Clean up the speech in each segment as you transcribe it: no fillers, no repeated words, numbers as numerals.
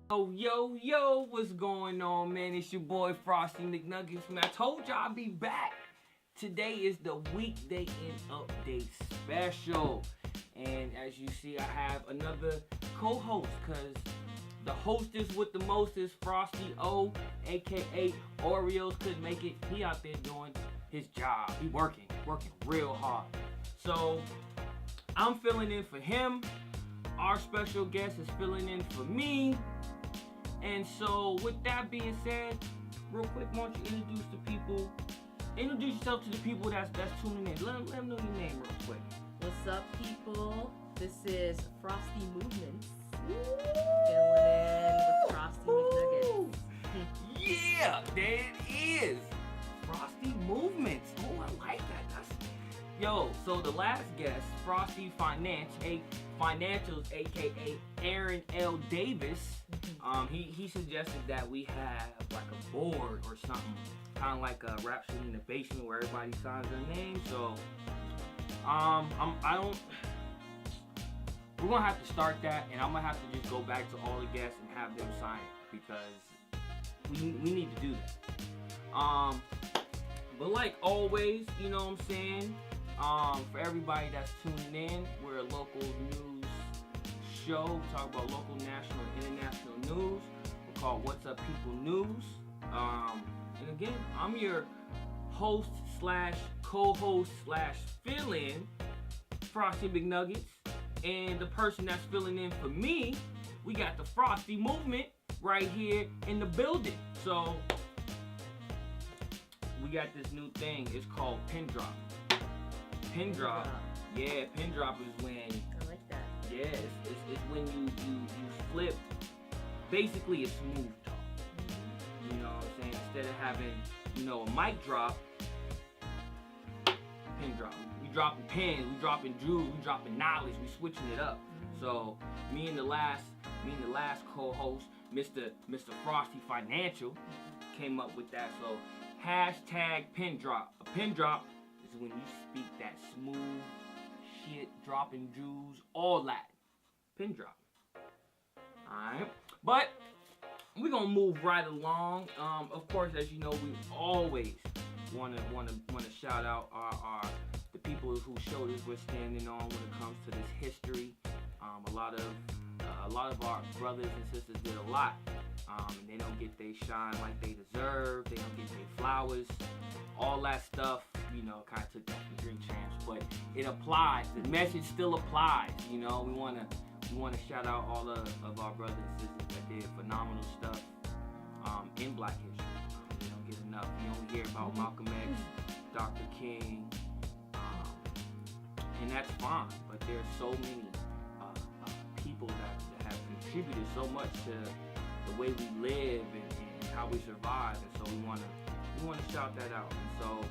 Yo, what's going on, man? It's your boy Frosty McNuggetts, man. I told y'all I'd be back. Today is the Weekdayend Update Special. And as you see, I have another co-host, because the hostess with the mostest, Frosty O, aka Oreos, couldn't make it. He out there doing his job. He working real hard. So, I'm filling in for him. Our special guest is filling in for me. And so, with that being said, real quick, why don't you introduce yourself to the people that's tuning in. Let them know your name real quick. What's up, people? This is Frosty Movements. Filling in with Frosty McNuggetts. Yeah, there it is. Frosty Movements. Oh, I like that. Yo, so the last guest, Frosty Financials, aka Aaron L. Davis, he suggested that we have like a board or something, kind of like a Rhapsody in the Basement where everybody signs their name. So, we're gonna have to start that, and I'm gonna have to just go back to all the guests and have them sign it because we need to do that. But like always, you know what I'm saying? For everybody that's tuning in, we're a local news show. We talk about local, national, and international news. We're called What's Up People News. And again, I'm your host slash co-host slash fill-in, Frosty McNuggets. And the person that's filling in for me, we got the Frosty Movement right here in the building. So, we got this new thing. It's called pin drop. Pin drop. Yeah, pin drop is when. I like that. Yeah, it's when you flip. Basically, a smooth talk. You know what I'm saying? Instead of having, a mic drop, pin drop. We dropping pins, we dropping jewels, we dropping knowledge, we switching it up. So me and the last co-host, Mr. Frosty Financial, came up with that. So hashtag pin drop. A pin drop is when you speak that smooth shit, dropping jewels, all that. Pin drop. Alright. But we're gonna move right along. Of course, as you know, we always wanna shout out the people whose shoulders we're standing on when it comes to this history. A lot of our brothers and sisters did a lot. And they don't get their shine like they deserve. They don't get their flowers. All that stuff, kind of took that from Drink Champs, but it applies. The message still applies. We wanna shout out all of our brothers and sisters that did phenomenal stuff in Black history. We don't get enough. You don't hear about Malcolm X, Dr. King, and that's fine. But there's so many people that have contributed so much to the way we live and how we survive, and so we wanna shout that out. And so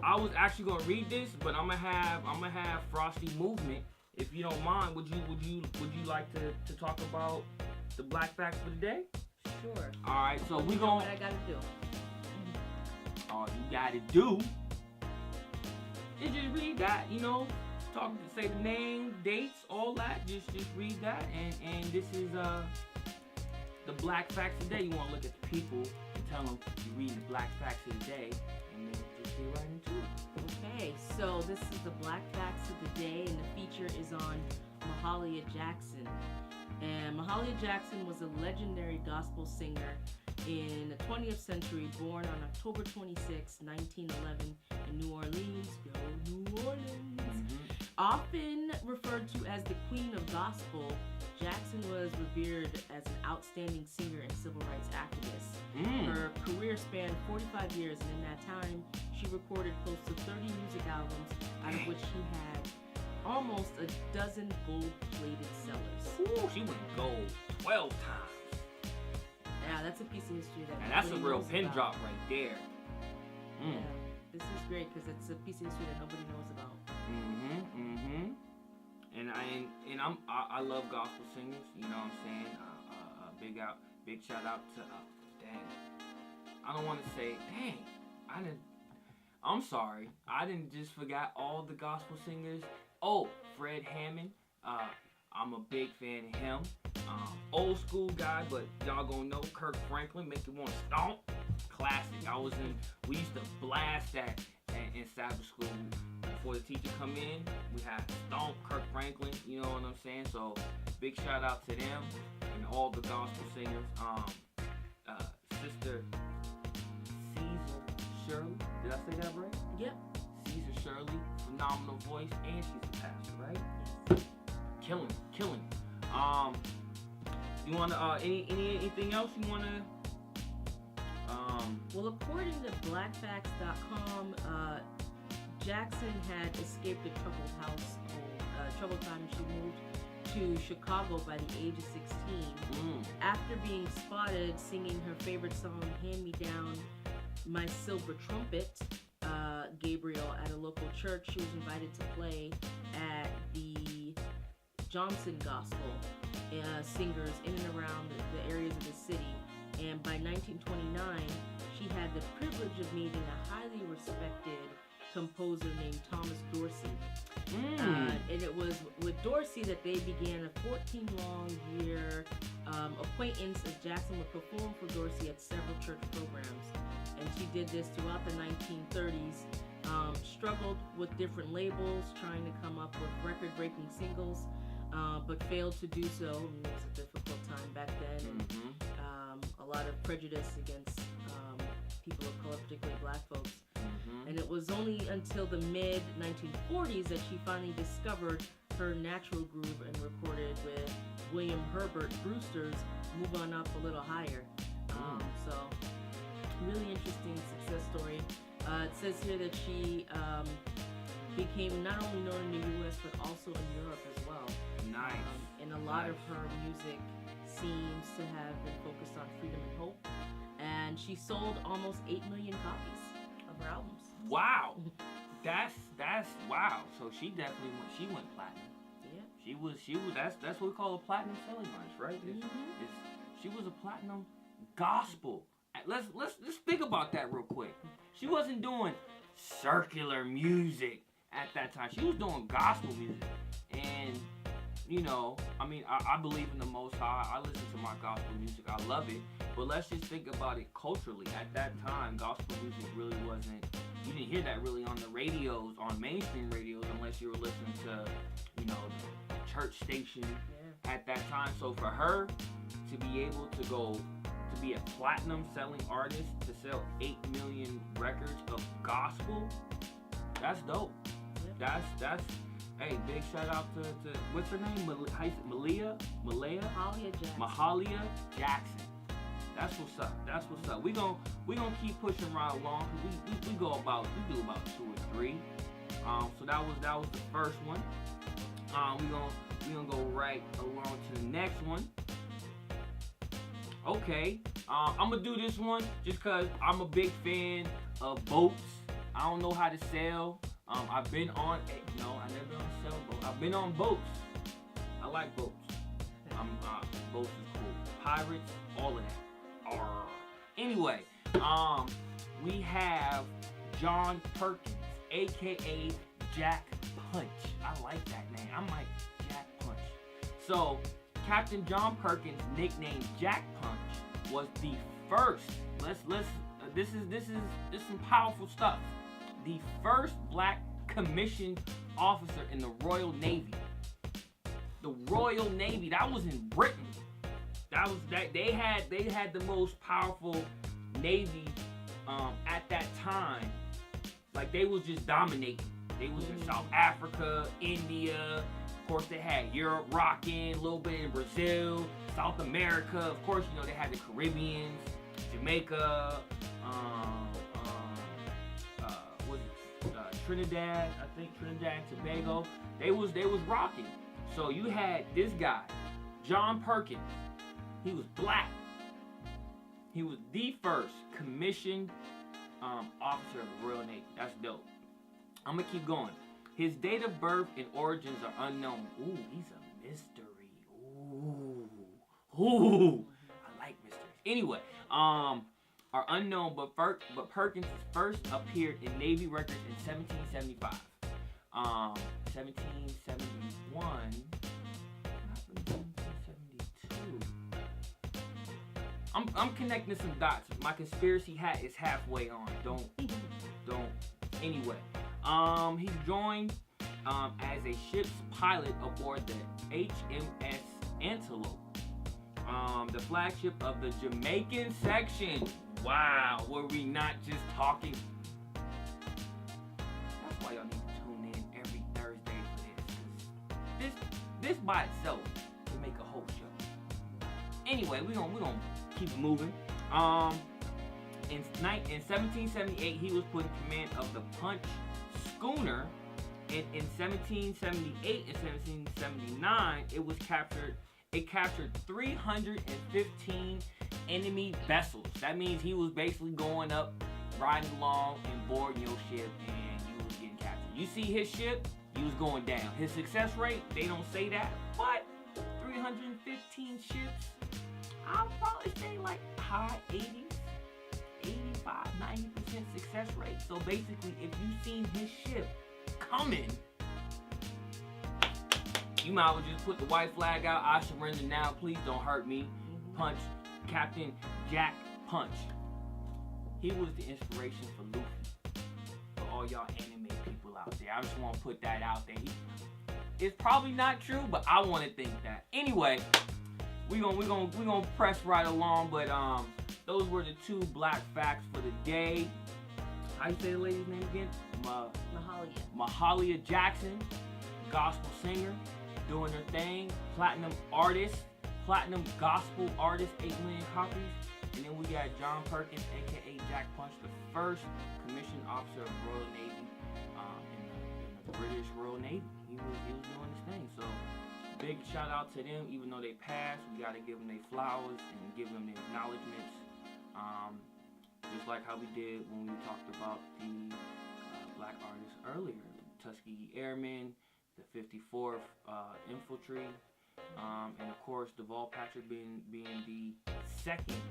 I was actually gonna read this, but I'm gonna have Frosty Movement. If you don't mind, would you like to talk about the Black Facts for the day? Sure. All right, so we gonna. What I gotta do? All you gotta do is just read that. Say the name, dates, all that. Just read that, and this is the Black Facts of the Day. You want to look at the people and tell them you read the Black Facts of the Day, and then just get right into it. Okay, so this is the Black Facts of the Day, and the feature is on Mahalia Jackson. And Mahalia Jackson was a legendary gospel singer in the 20th century, born on October 26, 1911 in New Orleans. Go New Orleans! Often referred to as the Queen of Gospel, Jackson was revered as an outstanding singer and civil rights activist. Her career spanned 45 years, and in that time, she recorded close to 30 music albums, out of which she had almost a dozen gold-plated sellers. Ooh, she went gold 12 times. Yeah, that's a piece of history that. And that's a real pin drop right there. Yeah, this is great because it's a piece of history that nobody knows about. And I love gospel singers. You know what I'm saying? Big shout out to dang. I don't want to say dang. I'm sorry. I didn't just forgot all the gospel singers. Oh, Fred Hammond. I'm a big fan of him. Old school guy, but y'all gonna know Kirk Franklin, make you want to stomp. Classic. We used to blast that in Sabbath school. Before the teacher come in, we had stomp Kirk Franklin, you know what I'm saying? So big shout out to them and all the gospel singers. Sister Caesar Shirley, did I say that right? Yep. Caesar Shirley, phenomenal voice, and she's a pastor, right? Killing. You wanna anything else you wanna? Well, according to blackfacts.com, Jackson had escaped a troubled time, and she moved to Chicago by the age of 16. After being spotted singing her favorite song, "Hand Me Down My Silver Trumpet," Gabriel, at a local church, she was invited to play at the Johnson Gospel singers in and around the areas of the city. And by 1929, she had the privilege of meeting a highly respected composer named Thomas Dorsey. And it was with Dorsey that they began a 14-long-year acquaintance, as Jackson would perform for Dorsey at several church programs. And she did this throughout the 1930s. Struggled with different labels, trying to come up with record-breaking singles, but failed to do so. It was a difficult time back then, and a lot of prejudice against people of color, particularly black folks. And it was only until the mid-1940s that she finally discovered her natural groove and recorded with William Herbert Brewster's "Move On Up a Little Higher." So, really interesting success story. It says here that she became not only known in the U.S. but also in Europe as well. Nice. And a lot of her music seems to have been focused on freedom and hope. And she sold almost 8 million copies of her albums. Wow. That's wow. So she definitely went platinum. Yeah. She was that's what we call a platinum selling artist, right? She was a platinum gospel. Let's think about that real quick. She wasn't doing circular music at that time. She was doing gospel music. And you know, I mean, I believe in the Most High. I listen to my gospel music. I love it. But let's just think about it culturally. At that time, gospel music really wasn't, you didn't hear that really on the radios, on mainstream radios, unless you were listening to, you know, the church station at that time. So for her to be able to be a platinum selling artist, to sell 8 million records of gospel, that's dope. Yeah. That's hey, big shout out to what's her name? Mahalia Jackson. That's what's up. We gonna keep pushing right along. We do about 2 or 3. So that was the first one. We gonna go right along to the next one. Okay. I'm gonna do this one just cause I'm a big fan of boats. I don't know how to sail. I've been on I've never been on a sailboat. I've been on boats. I like boats. Boats is cool. Pirates, all of that. Arr. Anyway, we have John Perkins, aka Jack Punch. I like that name. I'm like Jack Punch. So, Captain John Perkins, nicknamed Jack Punch, was the first. This is some powerful stuff. The first black commissioned officer in the Royal Navy. The Royal Navy, that was in Britain. They had the most powerful navy at that time. Like, they was just dominating. They was in South Africa, India. Of course, they had Europe rocking, a little bit in Brazil, South America. Of course, they had the Caribbeans, Jamaica, Trinidad, I think Trinidad and Tobago. They was rocking. So you had this guy, John Perkins. He was black. He was the first commissioned officer of the Royal Navy. That's dope. I'm gonna keep going. His date of birth and origins are unknown. Ooh, he's a mystery. Ooh. I like mysteries. Anyway, are unknown, but Perkins first appeared in Navy records in 1775. 1771. 1772. I'm connecting some dots. My conspiracy hat is halfway on. Don't. Anyway, he's joined as a ship's pilot aboard the HMS Antelope, the flagship of the Jamaican section. Wow, were we not just talking? That's why y'all need to tune in every Thursday for this. This by itself can make a whole show. Anyway, we're gonna keep it moving. In 1778, he was put in command of the Punch schooner. And in 1778 and 1779, it captured 315 enemy vessels. That means he was basically going up, riding along, and boarding your ship, and you was getting captured. You see his ship, he was going down. His success rate, they don't say that, but 315 ships, I'll probably say like high 80s, 85, 90% success rate. So basically, if you've seen his ship coming, you might as well just put the white flag out. I surrender now. Please don't hurt me. Punch. Captain Jack Punch. He was the inspiration for Luffy. For all y'all anime people out there, I just want to put that out there. It's probably not true, but I want to think that. Anyway, we gonna press right along. But those were the two black facts for the day. How you say the lady's name again? Mahalia Jackson, gospel singer, doing her thing, platinum gospel artist, 8 million copies. And then we got John Perkins, aka Jack Punch, the first commissioned officer of Royal Navy in the British Royal Navy. He was doing his thing. So big shout out to them. Even though they passed, we got to give them their flowers and give them their acknowledgments. Just like how we did when we talked about the black artists earlier, Tuskegee Airmen, the 54th Infantry, and of course Deval Patrick being the second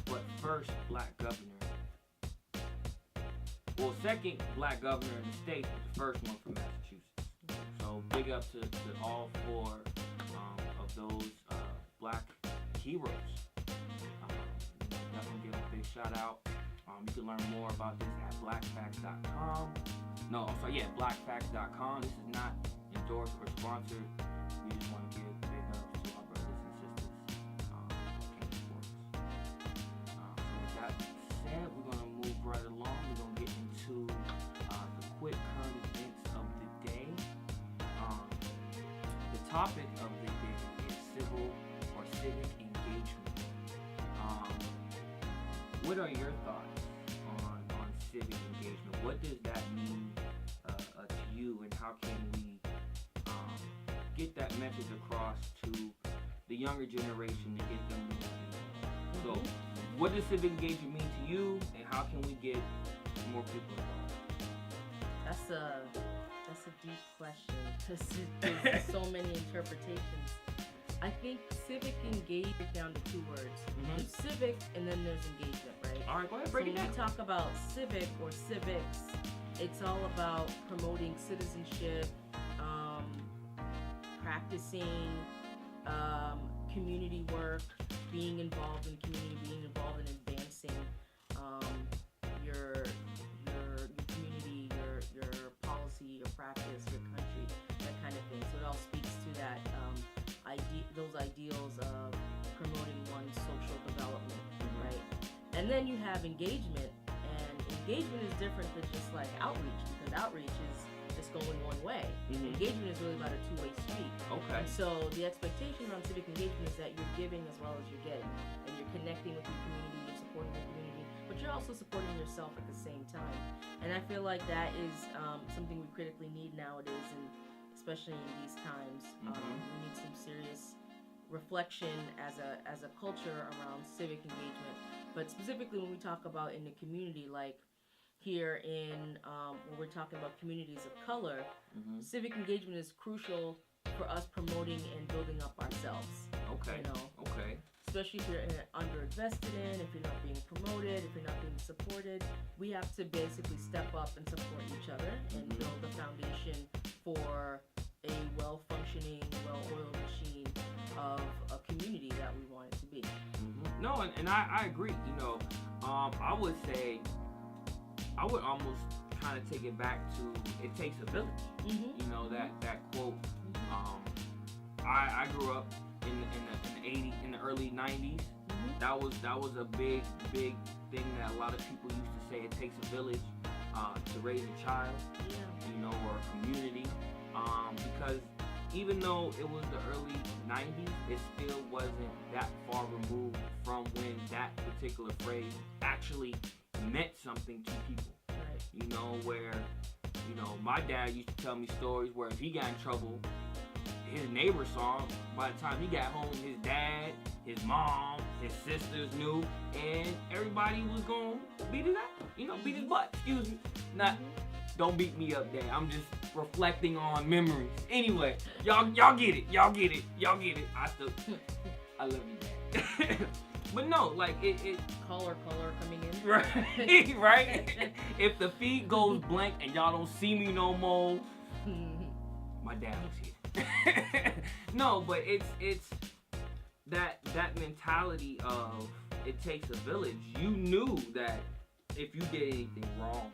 but first black governor. Well, second black governor in the state, but the first one from Massachusetts. So big up to all four of those black heroes. Definitely give a big shout out. You can learn more about this at blackfacts.com. blackfacts.com. This is not endorsed or sponsored. We just want to give big ups to our brothers and sisters who came before us. So with that said, we're going to move right along. We're going to get into the quick current events of the day. The topic of the day is civil or civic engagement. What are your thoughts on civic engagement? What does that mean to you, and how can we get that message across to the younger generation to get them moving? So, what does civic engagement mean to you, and how can we get more people involved? That's a deep question because there's so many interpretations. I think civic engagement down to 2 words. There's civic and then there's engagement, right? All right, go ahead, break it down. When we talk about civic or civics, it's all about promoting citizenship, practicing community work, being involved in community, being involved in advancing your community, your policy, your practice, your country, that kind of thing. So it all speaks to that. Those ideals of promoting one's social development, right? And then you have engagement, and engagement is different than just like outreach, because outreach is just going one way. Engagement is really about a 2-way street. Okay. So the expectation around civic engagement is that you're giving as well as you're getting, and you're connecting with your community, you're supporting the community, but you're also supporting yourself at the same time. And I feel like that is something we critically need nowadays, and especially in these times. We need some serious reflection as a culture around civic engagement. But specifically when we talk about in the community, like here in when we're talking about communities of color, civic engagement is crucial for us promoting and building up ourselves. Okay. You know? Okay. Especially if you're underinvested in, if you're not being promoted, if you're not being supported, we have to basically step up and support each other and build the foundation for a well-functioning, well-oiled machine of a community that we want it to be. No, No, and I agree. I would say, I would almost kind of take it back to "It takes a village." That quote. I grew up in the 80s, in the early 90s. That was a big thing that a lot of people used to say. It takes a village to raise a child, or a community. Because even though it was the early 90s, it still wasn't that far removed from when that particular phrase actually meant something to people. Right. Where, my dad used to tell me stories where if he got in trouble, his neighbor saw him. By the time he got home, his dad, his mom, his sisters knew, and everybody was going to beat his ass, beat his butt. Excuse me. Don't beat me up there. I'm just reflecting on memories. Anyway, y'all get it. Y'all get it. I love you, Dad. But no, like it color coming in. Right. Right. If the feed goes blank and y'all don't see me no more, my dad was here. No, but it's that mentality of it takes a village. You knew that if you did anything wrong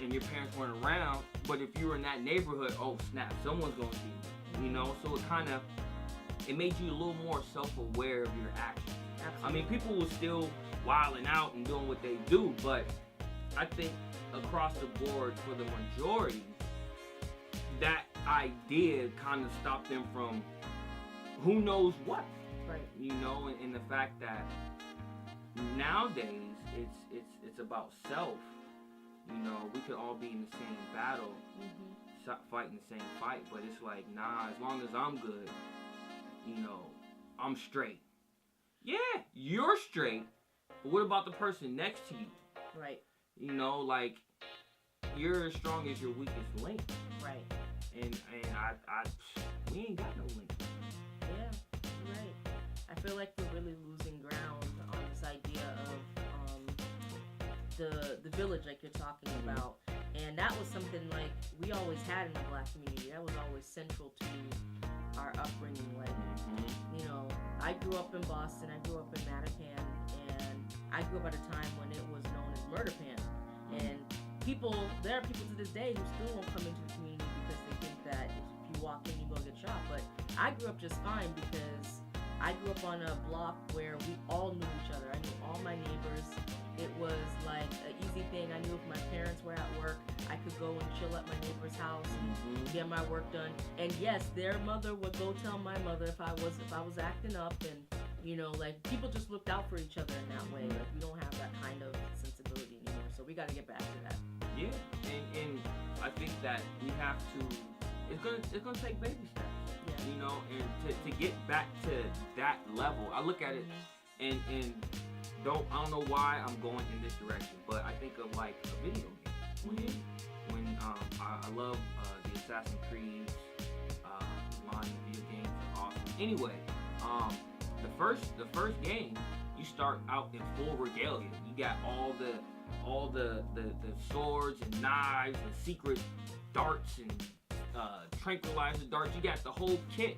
and your parents weren't around, but if you were in that neighborhood, oh snap, someone's gonna see you. So it made you a little more self-aware of your actions. Absolutely. I mean, people were still wilding out and doing what they do, but I think across the board for the majority, that idea kind of stopped them from who knows what. Right. And the fact that nowadays it's about self. We could all be in the same battle, fighting the same fight, but it's like, nah, as long as I'm good, I'm straight. Yeah, you're straight, but what about the person next to you? Right. Like, you're as strong as your weakest link. Right. And we ain't got no link. Yeah, you're right. I feel like we're really losing ground on this idea of the village, like you're talking about. And that was something like we always had in the Black community. That was always central to our upbringing. Like, I grew up in Boston. I grew up in Mattapan, and I grew up at a time when it was known as Murderpan. And there are people to this day who still won't come into the community because they think that if you walk in, you're gonna get shot. But I grew up just fine because I grew up on a block where we all knew each other. I knew all my neighbors. It was like an easy thing. I knew if my parents were at work, I could go and chill at my neighbor's house and get my work done. And yes, their mother would go tell my mother if I was acting up, and like people just looked out for each other in that way. Like we don't have that kind of sensibility anymore. So we got to get back to that. Yeah, and I think that we have to. It's gonna take baby steps. Yeah. And to get back to that level, I look at it and I don't know why I'm going in this direction, but I think of like a video game. When I love the Assassin's Creed line of video games are awesome. Anyway, the first game, you start out in full regalia. You got all the swords and knives and secret darts and tranquilizer darts. You got the whole kit,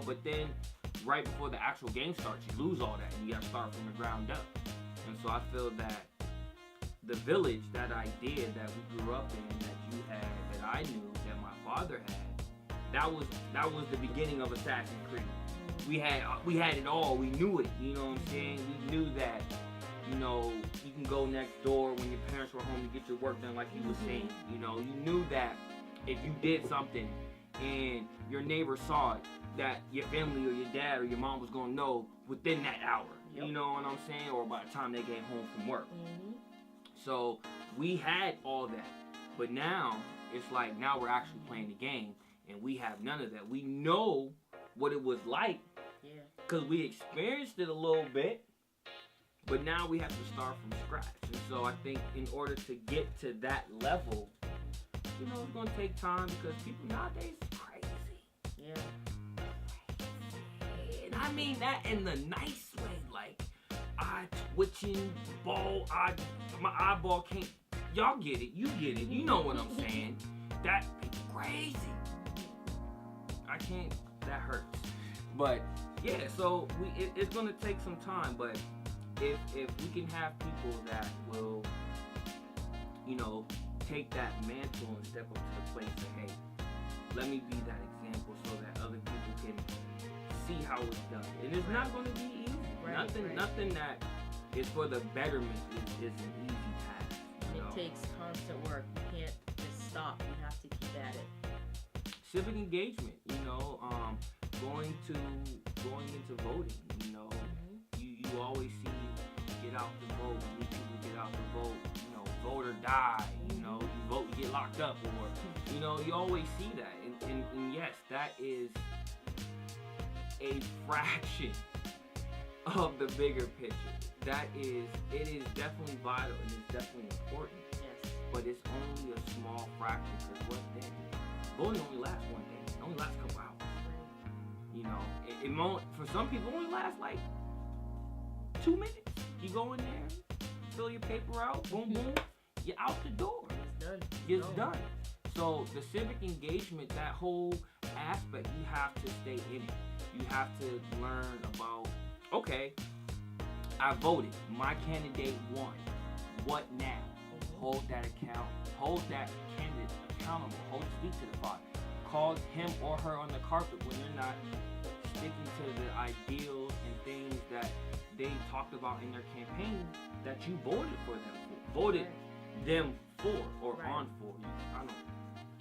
but then right before the actual game starts, you lose all that and you gotta start from the ground up. And so I feel that the village, that idea that we grew up in, that you had, that I knew, that my father had, that was the beginning of Assassin's Creed. We had it all. We knew it. You know what I'm saying? We knew that, you can go next door when your parents were home to get your work done, like you were saying. You knew that if you did something and your neighbor saw it, that your family or your dad or your mom was gonna know within that hour. Yep. You know what I'm saying? Or by the time they came home from work. So we had all that. But now, it's like, now we're actually playing the game, and we have none of that. We know what it was like, because we experienced it a little bit, but now we have to start from scratch. And so I think in order to get to that level, it's going to take time, because people nowadays is crazy. Yeah. And I mean that in the nice way, like, eye twitching, my eyeball can't, y'all get it, you get it, you know what I'm saying. That crazy. I can't, that hurts. But yeah, so it's gonna take some time, but if we can have people that will, you know, take that mantle and step up to the plate and say, hey, let me be that example so that other people can see how it's done. And it's not gonna be easy. Nothing that is for the betterment is an easy task. It takes constant work. You can't just stop. You have to keep at it. Civic engagement, you know, going into voting, you know, you always see get out to vote, you need people to get out to vote, you know, vote or die, you know, you vote, you get locked up, or, you know, you always see that, and yes, that is a fraction of the bigger picture. It is definitely vital and it's definitely important, Yes. but it's only a small fraction, because what then? Voting only lasts one day, it only lasts a couple hours. You know, it won't, for some people, it only lasts like 2 minutes. You go in there, fill your paper out, boom, boom, you're out the door. It's done. It's done. So the civic engagement, that whole aspect, you have to stay in it. You have to learn about, okay, I voted, my candidate won. What now? Hold that account, hold that candidate accountable, speak to the body. Call him or her on the carpet when you're not sticking to the ideals and things that they talked about in their campaign that you voted for them for. Voted them for or on for. I don't.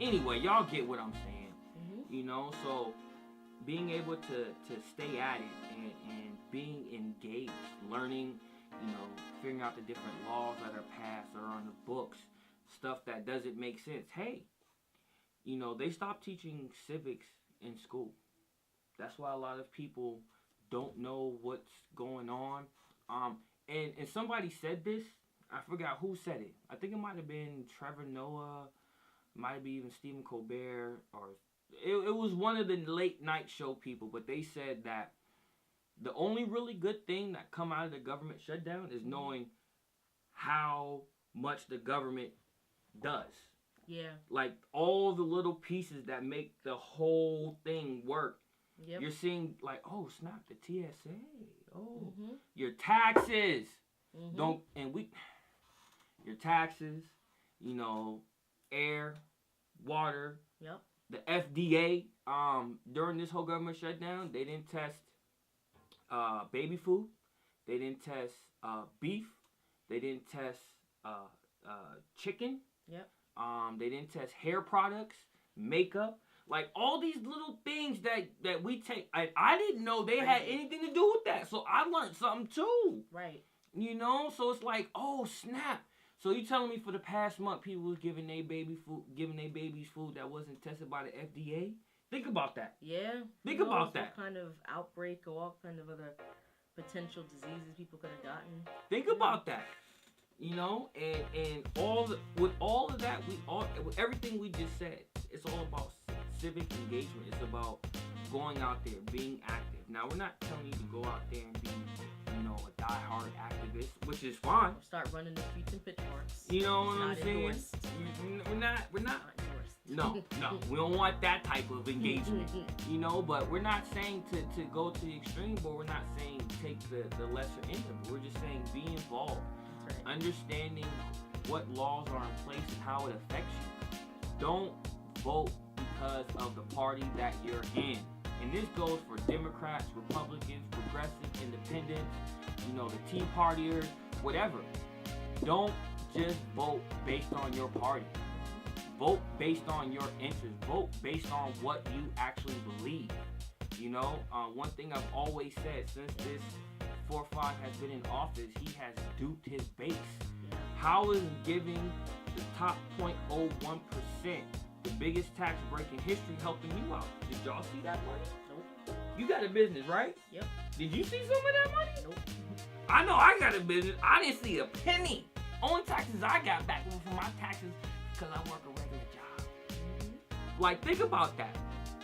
Anyway, y'all get what I'm saying. You know, so being able to stay at it and being engaged, learning, you know, figuring out the different laws that are passed or on the books, stuff that doesn't make sense. Hey, you know, they stopped teaching civics in school. That's why a lot of people don't know what's going on. And somebody said this. I forgot who said it. I think it might have been Trevor Noah, might be even Stephen Colbert, or it was one of the late night show people. But they said that the only really good thing that come out of the government shutdown is knowing how much the government does. Yeah. Like all the little pieces that make the whole thing work. Yep. You're seeing like, oh snap, the TSA. Oh, your taxes. Your taxes, you know, air, water. Yep. The FDA, during this whole government shutdown, they didn't test baby food. They didn't test beef. They didn't test chicken. Yep. They didn't test hair products, makeup, like all these little things that we take. I didn't know they had anything to do with that, so I learned something too. Right. You know, so it's like, oh snap. So you telling me for the past month people was giving their babies food that wasn't tested by the FDA? Think about that. Yeah. Think about that. What kind of outbreak or all kind of other potential diseases people could have gotten. Think about that. You know, and with all of that, with everything we just said, it's all about civic engagement. It's about going out there, being active. Now, we're not telling you to go out there and be, you know, a diehard activist, which is fine. Start running the streets and pitchforks. You know what I'm saying? Endorsed. We're not Endorsed. No, we don't want that type of engagement. You know, but we're not saying to go to the extreme, but we're not saying take the lesser end of it. We're just saying be involved. Right. Understanding what laws are in place and how it affects you. Don't vote because of the party that you're in. And this goes for Democrats, Republicans, progressives, independents, you know, the Tea Partiers, whatever. Don't just vote based on your party. Vote based on your interests. Vote based on what you actually believe. You know, one thing I've always said since this 4-5 has been in office, he has duped his base. How is giving the top 0.01%, the biggest tax break in history, helping you out? Did y'all see that money? Nope. You got a business, right? Yep. Did you see some of that money? Nope. I know I got a business. I didn't see a penny. Only taxes I got back were from my taxes because I work a regular job. Like, think about that.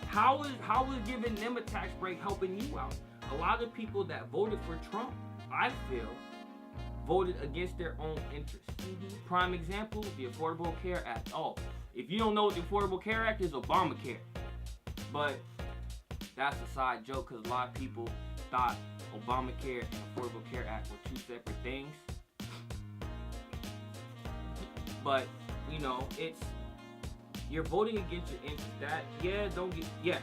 How is giving them a tax break helping you out? A lot of people that voted for Trump, I feel, voted against their own interests. Prime example, the Affordable Care Act. Oh, if you don't know what the Affordable Care Act is, Obamacare. But that's a side joke because a lot of people thought Obamacare and Affordable Care Act were two separate things. But, you know, you're voting against your interest. Yes,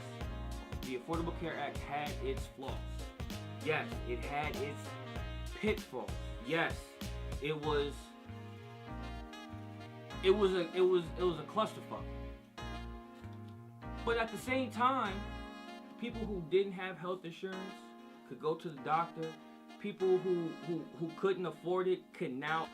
the Affordable Care Act had its flaws. Yes, it had its pitfalls. Yes, it was a clusterfuck. But at the same time, people who didn't have health insurance could go to the doctor. People who couldn't afford it could now